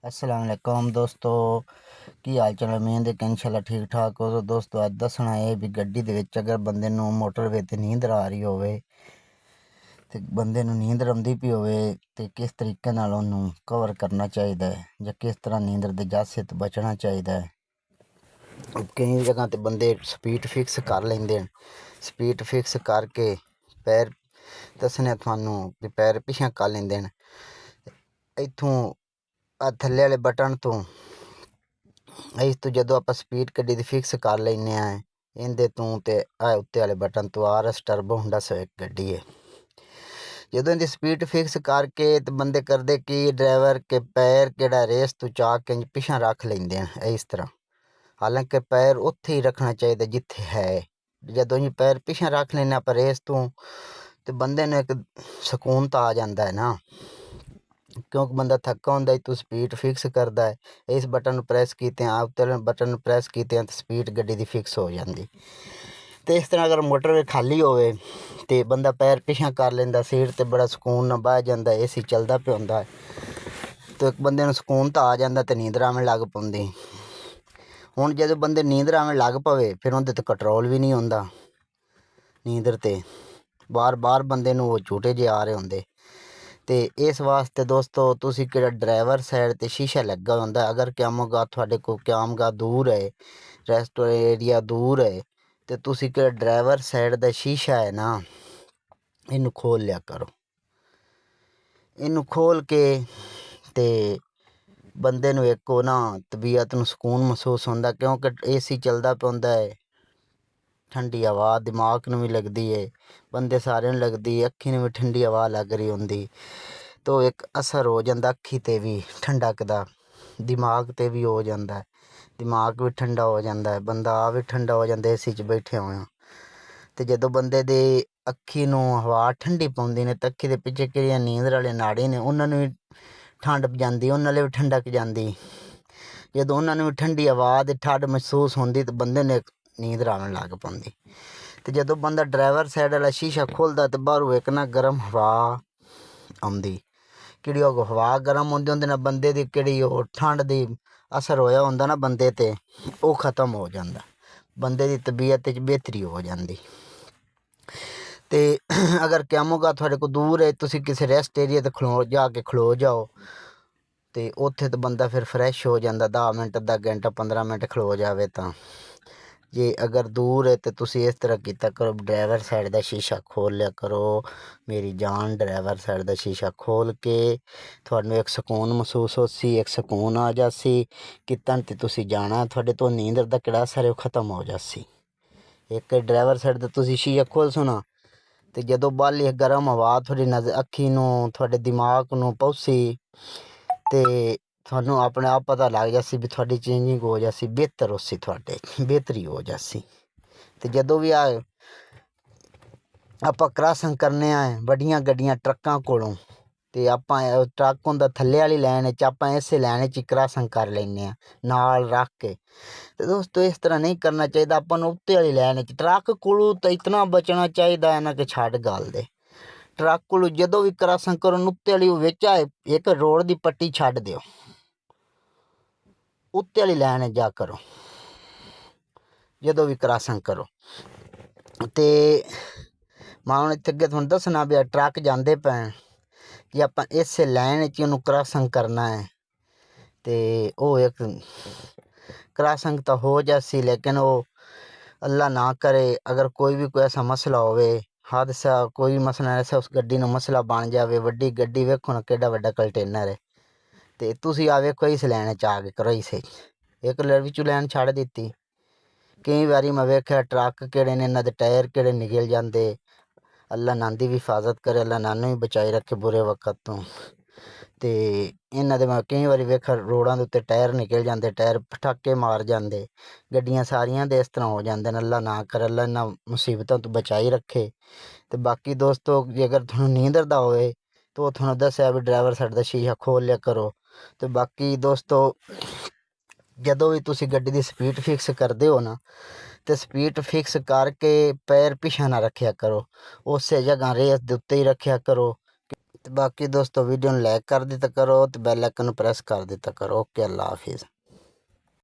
अस्सलाम वालेकुम दोस्तों की हाल चाल उम्मीद है कि इंशाल्लाह ठीक ठाक हो। तो दोस्तों अज दसना है भी गड्डी दे विच अगर बंदे नूं मोटरवे ते नींदर आ रही होवे ते बंदे नूं नींदर आउंदी पई होवे ते किस तरीके नाल उहनूं कवर करना चाहिदा है जां किस तरह नींदर दे जासे तो बचना चाहिदा है। कई जगह ते बंदे स्पीड फिक्स कर लैंदे न, स्पीड फिक्स करके पैर दसने तुहानूं भी पैर पिछे कर लैंदे न। इत्थों थल्ले वाले बटन तो इस तो जो आप स्पीड गड्डी दी फिक्स कर लें इंदे तू तो उत्ते वाले बटन तो RS टर्बो होंडा सिविक गड्डी है। जो इनकी स्पीड फिक्स करके तो बंदे करते कि ड्राइवर के पैर केड़ा रेस तो चा के पिछा रख लेंदे हैं इस तरह। हालांकि पैर उत्थे ही रखना चाहिए जिथे है। जो इन पैर पिछा रख लेने आप रेस तो बंदे ने एक सुकून तो आ जाता है ना, क्योंकि बंदा थका होंदा तो स्पीड फिक्स करता है। इस बटन प्रेस कीते उत्ते बटन प्रेस कीते तो स्पीड गड्डी दी फिक्स हो जाती। तो इस तरह अगर मोटरवे खाली होवे तो बंदा पैर पिछा कर लेंदा, सीट ते बड़ा सुकून नाल बह जांदा, AC चलदा पिया हुंदा है तो एक बंदे नूं सुकून तो आ जांदा ते नींदर आवन लग पौंदी। हुण जदों बंदे नींदर आवन लग पवे फिर उहदे ते कंट्रोल भी नहीं हुंदा, नींदर ते बार बार बंदे नूं झूटे जे आ रहे हुंदे। तो इस वास्ते दोस्तों तुसी किहड़ा ड्राइवर साइड ते शीशा लगा हुंदा, अगर क्यामोगा तुहाडे कोल क्यामगा दूर है, रेस्टोरेंट एरिया दूर है तो तुसी किहड़ा ड्राइवर साइड दा शीशा है ना इनू खोल लिया करो। इनू खोल के ते बंदे नूं एक ना तबीयत नूं सुकून महसूस होंदा, क्योंकि AC चलदा पिया हुंदा है, ठंडी हवा दिमाग नूं भी लगदी है, बंदे सारे नूं लगदी है, अक्खी नूं भी ठंडी हवा लग रही होंदी तो एक असर हो जाता अक्खी ते भी ठंडक दा, दिमाग ते भी हो जाता है, दिमाग भी ठंडा हो जाता है, बंदा आप भी ठंडा हो जाता AC च बैठे हुए। तो जदों बंदे दे अक्खी नूं हवा ठंडी पौंदी ने तो अक्खी दे पिछे किहड़ियां नींदर वाले नाड़ी ने उन्हां नूं भी ठंड जांदी, उन्हां नाल भी ठंडक जांदी। जदों उन्हां नूं भी ठंडी हवा ते ठंड महसूस होंदी तो बंदे ने नींदर आवन लग पौंदी। तो जदों बंदा ड्राइवर साइड वाला शीशा खोलदा तो बाहरों एक ना गर्म हवा आउंदी, किहड़ी ओह हवा गर्म होंदी उहदे नाल बंदे दी किहड़ी ओह ठंड दी असर होया हुंदा ना बंदे ते ओह खत्म हो जांदा, बंदे दी तबीयत च बेहतरी हो जांदी। ते अगर क्यामोगा तुहाडे कोल दूर है, तुसी किसी रेस्ट एरिया ते खलो जाओ तो उत्थे तो बंदा फिर फ्रैश हो जाता, 10 मिनट अद्धा घंटा 15 मिनट खलो जाए तो। जे अगर दूर है तो तुसी इस तरह कीता करो, ड्राइवर साइड का शीशा खोल लिया करो मेरी जान, ड्राइवर साइड का शीशा खोल के तुहानूं एक सुकून महसूस होसी, एक सुकून आ जासी कि तन ते तुसी जाना, तुहाडे तो नींदर दा किहड़ा असर है खत्म हो जासी। एक ड्राइवर साइड दा तुसी शीशा खोल सुना तो जदों बाहली गर्म हवा थोड़ी नज़र अक्खी नूं तुहाडे दिमाग नूं पहुंची तो थानू अपने आप पता लग जासी भी थोड़ी चेंजिंग हो जासी, बेहतर होसी, थोड़े बेहतरी हो जासी। तो जदों भी आप क्रॉसिंग करने आए वड्डियां गड्डियां ट्रक्कां कोलों तो आप ट्रक होंदा थल्ले वाली लैन च आप इस लैन च क्रॉसिंग कर लैंदे आ नाल रख के। तो दोस्तों इस तरह नहीं करना चाहिए, अपन नूं उत्ते वाली लैन च ट्रक कोलों तो इतना बचना चाहिए ना कि छड्ड गल दे। ट्रक कोलों जदों भी क्रॉसिंग करो उत्ते वाली विच एक रोड की पट्टी छड्ड दिओ, उत्ते वाली लैन जा करो जदों भी क्रॉसिंग करो। तो मैं हुण इत्थे अगे तुहानूं दसना भी ट्रक जांदे पे जे आप इस लैन च उहनूं क्रॉसिंग करना है तो वो एक क्रॉसिंग तो हो जासी, लेकिन वो अल्लाह ना करे अगर कोई ऐसा मसला होवे, हादसा कोई मसला ऐसा उस गड्डी नूं मसला बन जाए, वड्डी गड्डी वेखो ना किड्डा वड्डा कंटेनर है तो तुसी आ वेखो इस लैन च आ के करो इसे एक विचों लैन छड्ड दित्ती। कई बारी मैं वेख्या ट्रक किहड़े ने इन्हां दे टायर किहड़े निकल जांदे, अल्लाह नांदी भी हिफाजत करे, अल्लाह नानू भी बचाई रखे बुरे वक्त तो। तो इन्हां दे मैं कई बारी वेख्या रोडां दे उत्ते टायर निकल जांदे, टायर पटाके मार जांदे, गड्डियां सारियां दे इस तरह हो जांदे ने, अल्लाह ना करे, अल्लाह इन्हां मुसीबतों तो बचाई रखे। तो बाकी दोस्तों जे अगर तुहानूं नींदर दा होवे तो तुहानूं दस्सिया भी ड्राइवर साइड दा शीशा खोल लिया करो। तो बाकी दोस्तों जदों भी तुसी गड्डी दी स्पीड फिक्स करदे हो ना तो स्पीड फिक्स करके पैर पिछे ना रखिया करो, उस जगह रेस दे उत्ते ही रखिया करो ਤੇ ਬਾਕੀ ਦੋਸਤੋ ਵੀਡੀਓ ਨੂੰ ਲਾਈਕ ਕਰ ਦਿੱਤਾ ਕਰੋ ਤੇ ਬੈਲ ਆਈਕਨ ਨੂੰ ਪ੍ਰੈਸ ਕਰ ਦਿੱਤਾ ਕਰੋ। ਓਕੇ, ਅੱਲਾ ਹਾਫਿਜ਼।